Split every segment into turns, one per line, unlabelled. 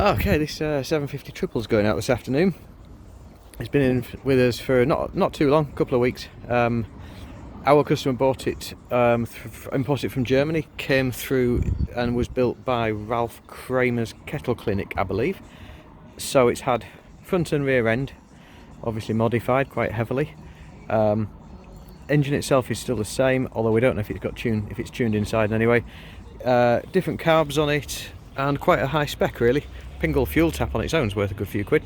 Okay, this 750 triple's going out this afternoon. It's been in with us for not too long, a couple of weeks. Our customer bought it, imported it from Germany, came through and was built by Ralf Kraemer's Kettle Clinic, I believe. So it's had front and rear end, obviously modified quite heavily. Engine itself is still the same, although we don't know if it's tuned inside anyway. Different carbs on it, and quite a high spec really. Pingle fuel tap on its own is worth a good few quid.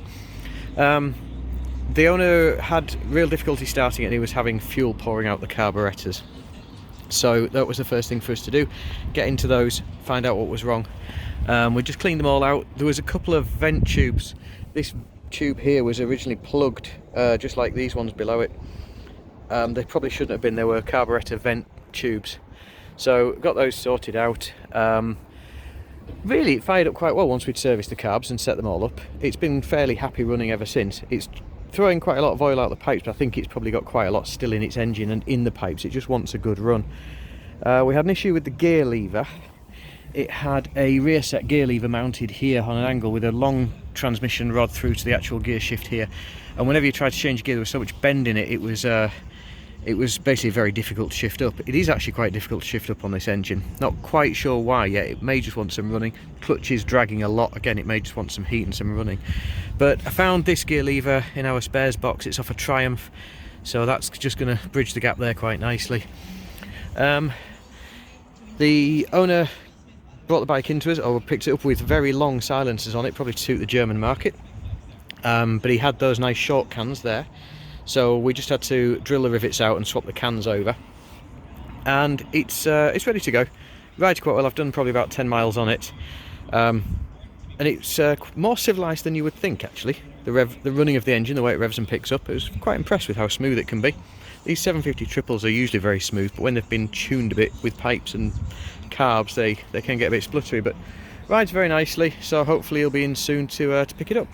The owner had real difficulty starting it and he was having fuel pouring out the carburetors. So that was the first thing for us to do, get into those, find out what was wrong. We just cleaned them all out. There was a couple of vent tubes. This tube here was originally plugged, just like these ones below it. They probably shouldn't have been, they were carburetor vent tubes. So got those sorted out. Really, it fired up quite well once we'd serviced the carbs and set them all up. It's been fairly happy running ever since. It's throwing quite a lot of oil out the pipes, but I think it's probably got quite a lot still in its engine and in the pipes. It just wants a good run. We had an issue with the gear lever. It had a rear set gear lever mounted here on an angle with a long transmission rod through to the actual gear shift here. And whenever you tried to change gear, there was so much bend in it, it was basically very difficult to shift up. It is actually quite difficult to shift up on this engine. Not quite sure why yet. It may just want some running. Clutch is dragging a lot. Again, it may just want some heat and some running. But I found this gear lever in our spares box. It's off a Triumph, so that's just going to bridge the gap there quite nicely. The owner brought the bike into us, or picked it up with very long silencers on it, probably to suit the German market. But he had those nice short cans there. So we just had to drill the rivets out and swap the cans over, and it's ready to go. Rides quite well. I've done probably about 10 miles on it, and it's more civilised than you would think actually. The running of the engine, the way it revs and picks up, I was quite impressed with how smooth it can be. These 750 triples are usually very smooth, but when they've been tuned a bit with pipes and carbs, they can get a bit spluttery. But rides very nicely, so hopefully you'll be in soon to pick it up.